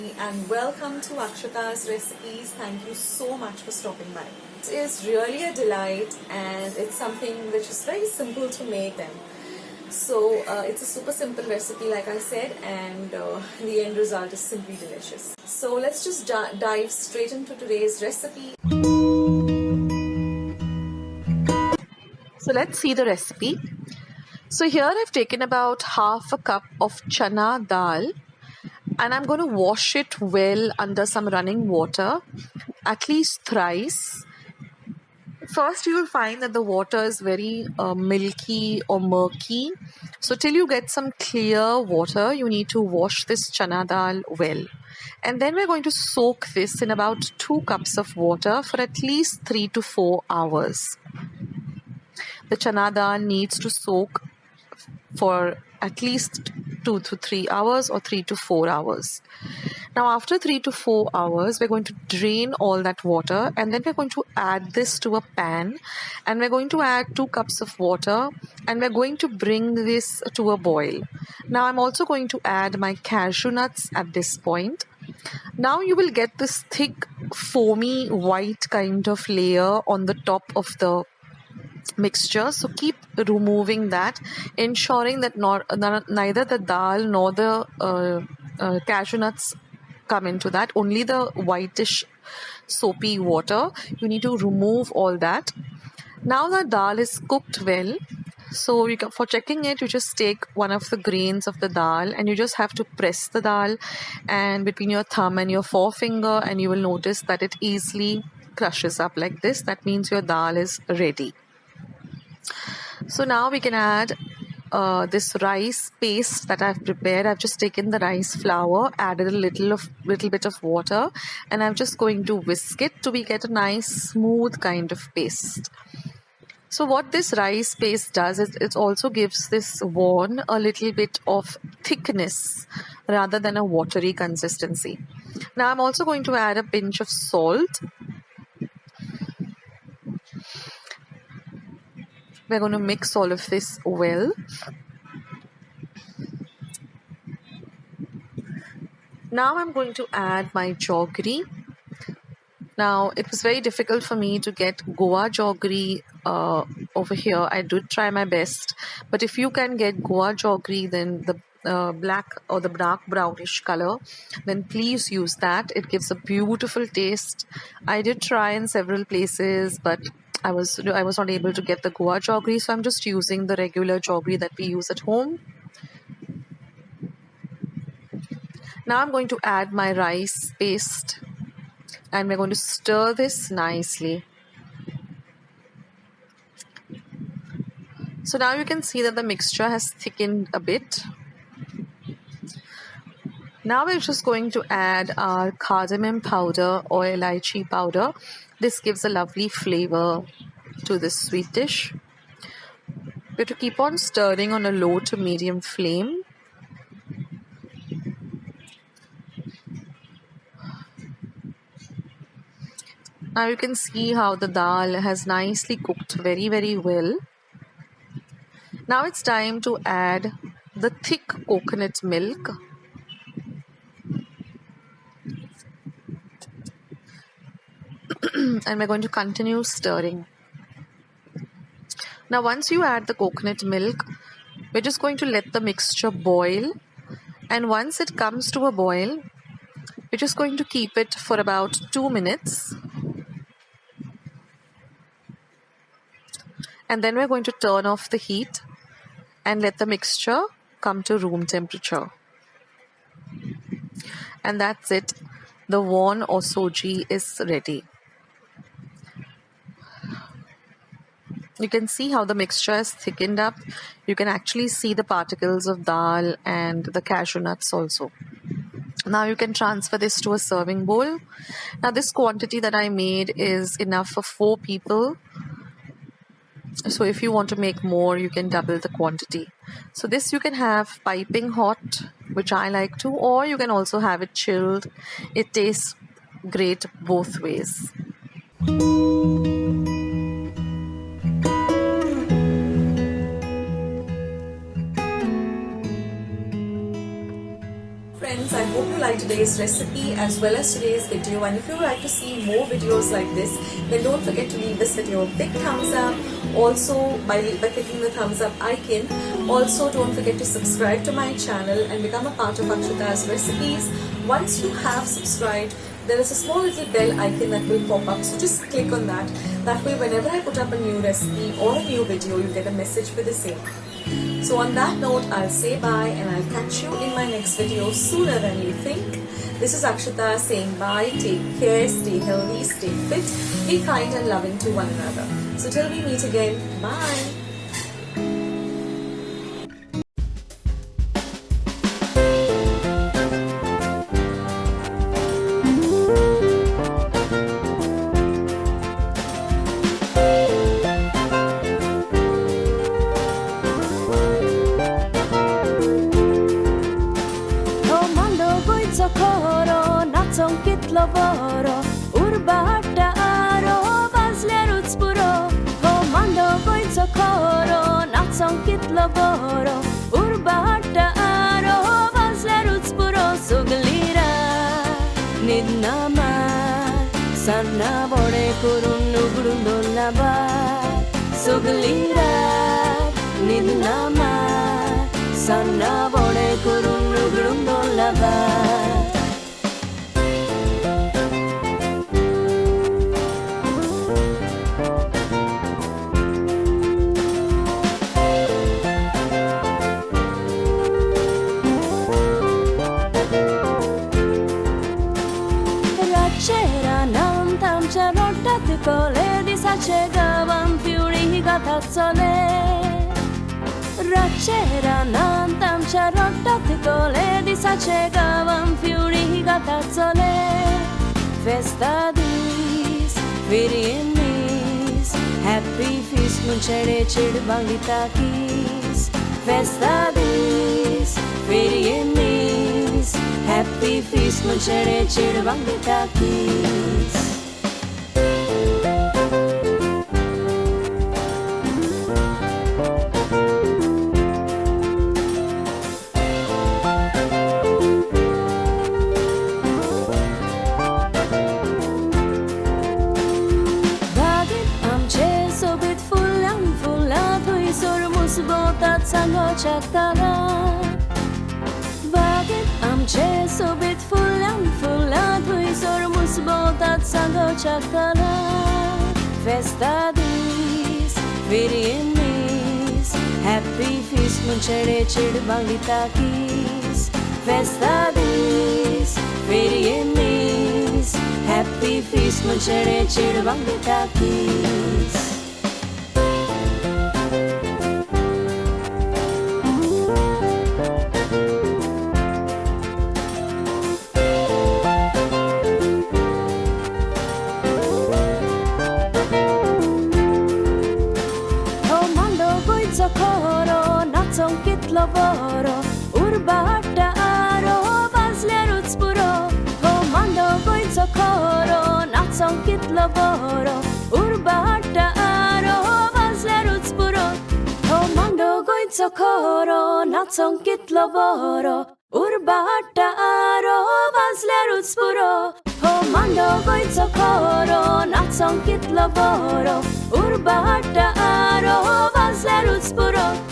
And welcome to Akshata's Recipes. Thank you so much for stopping by. It is really a delight and it's something which is very simple to make them. So it's a super simple recipe like I said, and the end result is simply delicious. So let's just dive straight into today's recipe. So let's see the recipe. So here I've taken about half a cup of chana dal, and I'm going to wash it well under some running water, at least thrice. First, you will find that the water is very milky or murky. So till you get some clear water, you need to wash this chana dal well. And then we're going to soak this in about 2 cups of water for at least 3 to 4 hours. The chana dal needs to soak for at least 2 to 3 hours or 3 to 4 hours. Now after 3 to 4 hours, we're going to drain all that water, and then we're going to add this to a pan, and we're going to add 2 cups of water, and we're going to bring this to a boil. Now I'm also going to add my cashew nuts at this point. Now you will get this thick, foamy, white kind of layer on the top of the mixture, so keep removing that, ensuring that neither the dal nor the cashew nuts come into that, only the whitish soapy water. You need to remove all that. Now the dal is cooked well, so for checking it, you just take one of the grains of the dal and you just have to press the dal and between your thumb and your forefinger, and you will notice that it easily crushes up like this. That means your dal is ready. So now we can add this rice paste that I've prepared. I've just taken the rice flour, added a little bit of water, and I'm just going to whisk it till we get a nice smooth kind of paste. So what this rice paste does is it also gives this Vorne a little bit of thickness rather than a watery consistency. Now I'm also going to add a pinch of salt. We're going to mix all of this well. Now I'm going to add my jaggery. Now it was very difficult for me to get Goa jaggery over here. I did try my best, but if you can get Goa jaggery, then the black or the dark brownish color, then please use that. It gives a beautiful taste. I did try in several places, but I was not able to get the Goa jaggery, so I'm just using the regular jaggery that we use at home. Now I'm going to add my rice paste, and we're going to stir this nicely. So now you can see that the mixture has thickened a bit. Now we're just going to add our cardamom powder or elaichi powder. This gives a lovely flavor to this sweet dish. We have to keep on stirring on a low to medium flame. Now you can see how the dal has nicely cooked very, very well. Now it's time to add the thick coconut milk. And we're going to continue stirring. Now once you add the coconut milk, we're just going to let the mixture boil, and once it comes to a boil, we're just going to keep it for about 2 minutes, and then we're going to turn off the heat and let the mixture come to room temperature. And that's it. The Vorne or Soji is ready. You can see how the mixture has thickened up. You can actually see the particles of dal and the cashew nuts also. Now you can transfer this to a serving bowl. Now this quantity that I made is enough for 4 people. So if you want to make more, you can double the quantity. So this you can have piping hot, which I like to, or you can also have it chilled. It tastes great both ways. Friends, I hope you like today's recipe as well as today's video, and if you would like to see more videos like this, then don't forget to leave this video a big thumbs up. Also by clicking the thumbs up icon. Also don't forget to subscribe to my channel and become a part of Akshita's recipes. Once you have subscribed, there is a small little bell icon that will pop up, so just click on that. That way whenever I put up a new recipe or a new video, you'll get a message for the same. So on that note, I'll say bye and I'll catch you in my next video sooner than you think. This is Akshita saying bye, take care, stay healthy, stay fit, be kind and loving to one another. So till we meet again, bye. Sanna bode kurun nugurun dolaba Suglira nidnama Sanna bode kurun nugurun dolaba Kole disace gawan fiuri gatazzole Raccera nantam charottat kole disace gawan fiuri gatazzole Festa dis firimis Happy feast muncere chid bangita kiss Festa dis firimis Happy feast muncere chid bangita kiss Chaktala Bagit amche sobit fulla Tui sormus botat sango chaktala Festa dis virimis Happy feast muncere chid bangita kiss Festa dis virimis Happy feast muncere chid bangita kiss Lavoro, urbata aro, vaslerut spuro, comando goizo coro, nazzon kit lavoro, urbata aro, vaslerut spuro, comando goizo coro, nazzon kit lavoro, urbata aro, vaslerut spuro, comando goizo coro, nazzon kit lavoro, urbata aro, vaslerut spuro.